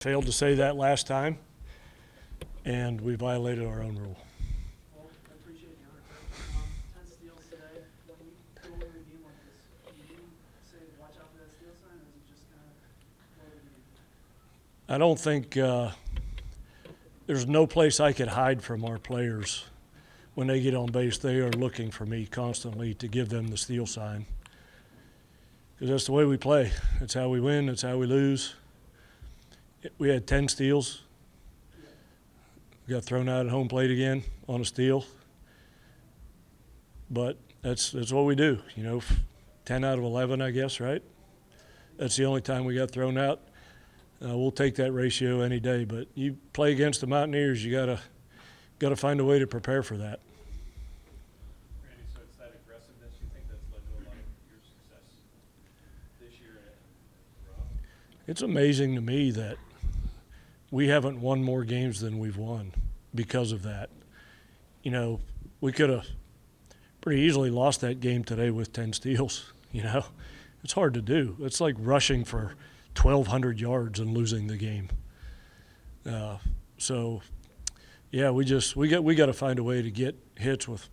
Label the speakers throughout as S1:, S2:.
S1: Failed to say that last time, and we violated our own rule.
S2: Well, I appreciate the honor, Coach. 10 steals today. When you go into a game like this, do you say watch out for that steal sign, or is it just kind of go to the game?
S1: I don't think there's no place I could hide from our players. When they get on base, they are looking for me constantly to give them the steal sign. Because that's the way we play. That's how we win. That's how we lose. We had 10 steals. We got thrown out at home plate again on a steal. But that's what we do, 10 out of 11, I guess, right? That's the only time we got thrown out. We'll take that ratio any day. But you play against the Mountaineers, you gotta find a way to prepare for that.
S3: Randy, so it's that aggressiveness you think that's led to a lot of your success this year and Rob?
S1: It's amazing to me that we haven't won more games than we've won because of that. We could have pretty easily lost that game today with 10 steals. It's hard to do. It's like rushing for 1,200 yards and losing the game. Yeah, we got to find a way to get hits with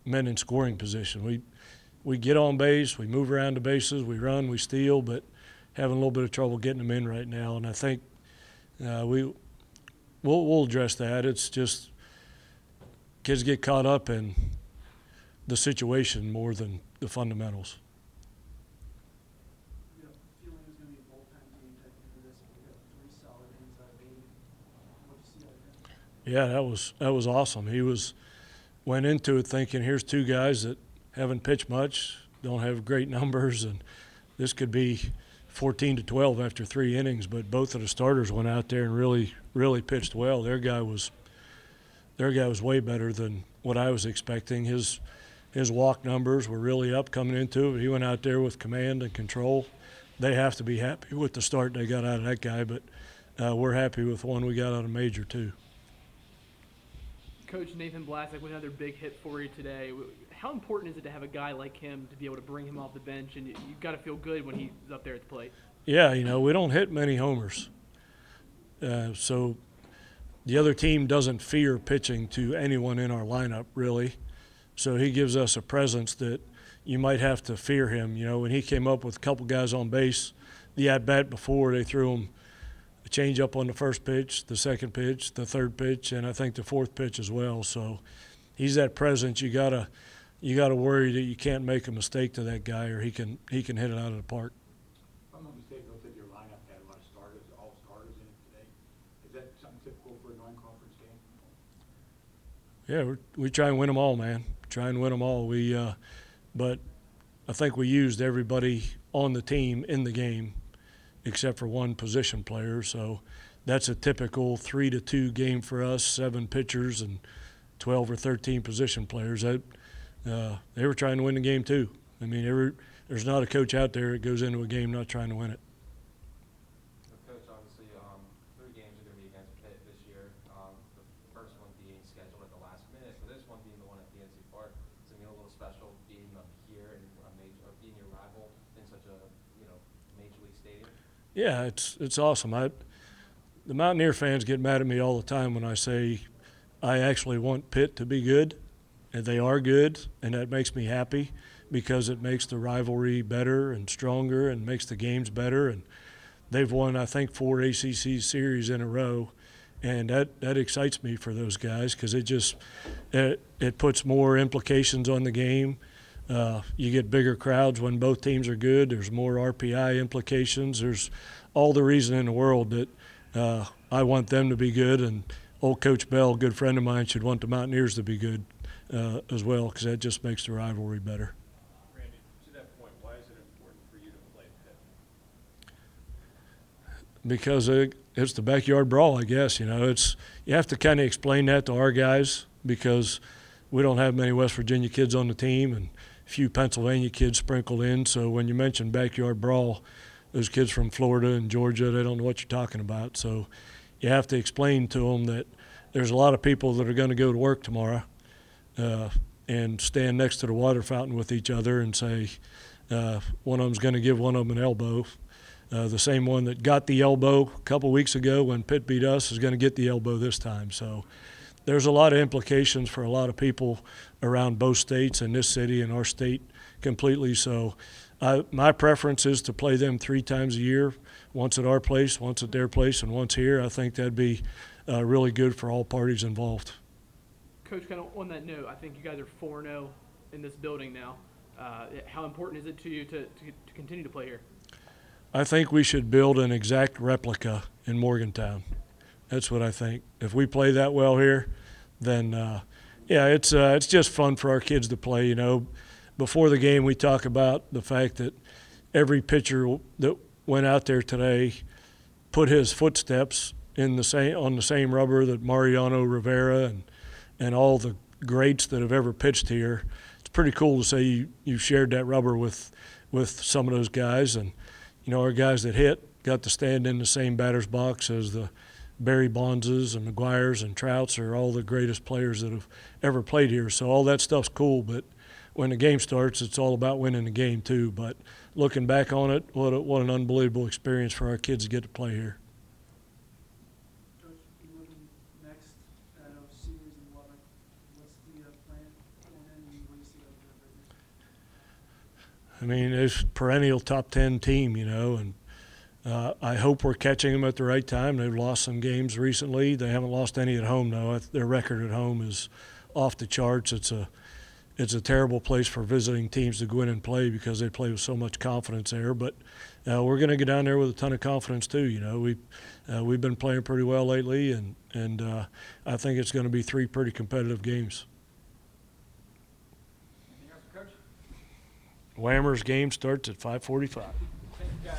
S1: men in scoring position. We get on base, we move around the bases, we run, we steal, but having a little bit of trouble getting them in right now. And I think we'll address that. It's just kids get caught up in the situation more than the fundamentals.
S2: You know, feeling it was going to be a bullpen game type for this, but we got 3 solid innings out of 8. What did you see out of him?
S1: Yeah, that was awesome. He went into it thinking, here's 2 guys that haven't pitched much, don't have great numbers, and this could be 14-12 after 3 innings. But both of the starters went out there and really pitched well. Their guy was way better than what I was expecting. His walk numbers were really up coming into it. He went out there with command and control. They have to be happy with the start they got out of that guy, but we're happy with the one we got out of Major too.
S4: Coach Nathan Blasek with another big hit for you today. How important is it to have a guy like him to be able to bring him off the bench, and you've got to feel good when he's up there at the plate?
S1: Yeah, we don't hit many homers. So the other team doesn't fear pitching to anyone in our lineup, really. So he gives us a presence that you might have to fear him. When he came up with a couple guys on base, the at-bat before, they threw him a change-up on the first pitch, the second pitch, the third pitch, and I think the fourth pitch as well. So he's that presence. You gotta worry that you can't make a mistake to that guy, or he can hit it out of the park.
S5: If I'm not mistaken, it looks like your lineup had a lot of starters, all starters in it today. Is that something typical for a non-conference game?
S1: Yeah, we try and win them all, man. Try and win them all. But I think we used everybody on the team in the game except for one position player. So that's a typical 3-2 game for us, 7 pitchers and 12 or 13 position players. They were trying to win the game too. I mean, there's not a coach out there that goes into a game not trying to win it.
S6: Coach, obviously, 3 games are going to be against Pitt this year. The first one being scheduled at the last minute, but this one being the one at PNC Park. It's going to be a little special being up here and being your rival in such a major league stadium.
S1: Yeah, it's awesome. The Mountaineer fans get mad at me all the time when I say I actually want Pitt to be good, and they are good, and that makes me happy because it makes the rivalry better and stronger and makes the games better. And they've won, I think, 4 ACC series in a row, and that excites me for those guys because it puts more implications on the game. You get bigger crowds when both teams are good. There's more RPI implications. There's all the reason in the world that I want them to be good, and old Coach Bell, a good friend of mine, should want the Mountaineers to be good as well because that just makes the rivalry better.
S3: Randy, to that point, why is it important for you to play Pitt?
S1: Because it's the backyard brawl, I guess. You have to kind of explain that to our guys because we don't have many West Virginia kids on the team and a few Pennsylvania kids sprinkled in. So when you mention backyard brawl, those kids from Florida and Georgia, they don't know what you're talking about. So you have to explain to them that there's a lot of people that are going to go to work tomorrow and stand next to the water fountain with each other and say one of them's going to give one of them an elbow. The same one that got the elbow a couple weeks ago when Pitt beat us is going to get the elbow this time. So there's a lot of implications for a lot of people around both states and this city and our state completely. So my preference is to play them 3 times a year, once at our place, once at their place, and once here. I think that'd be really good for all parties involved.
S4: Coach, kind of on that note, I think you guys are 4-0 in this building now. How important is it to you to continue to play here?
S1: I think we should build an exact replica in Morgantown. That's what I think. If we play that well here, then yeah, it's just fun for our kids to play. You know, before the game, we talk about the fact that every pitcher that went out there today put his footsteps on the same rubber that Mariano Rivera and all the greats that have ever pitched here. It's pretty cool to say you shared that rubber with some of those guys. And you know, our guys that hit got to stand in the same batter's box as the Barry Bonzes and McGuires and Trouts are all the greatest players that have ever played here. So all that stuff's cool, but when the game starts, it's all about winning the game too. But looking back on it, what an unbelievable experience for our kids to get to play here.
S2: Coach, you looking next at series and what's the plan going in and what do you see over there?
S1: I mean, it's perennial top 10 team, you know, and I hope we're catching them at the right time. They've lost some games recently. They haven't lost any at home, though. Their record at home is off the charts. It's a terrible place for visiting teams to go in and play because they play with so much confidence there. But we're going to get down there with a ton of confidence too. You know, we've been playing pretty well lately, and I think it's going to be 3 pretty competitive games.
S5: Anything else, Coach?
S1: Whammer's game starts at 5:45.
S5: Thank you, guys.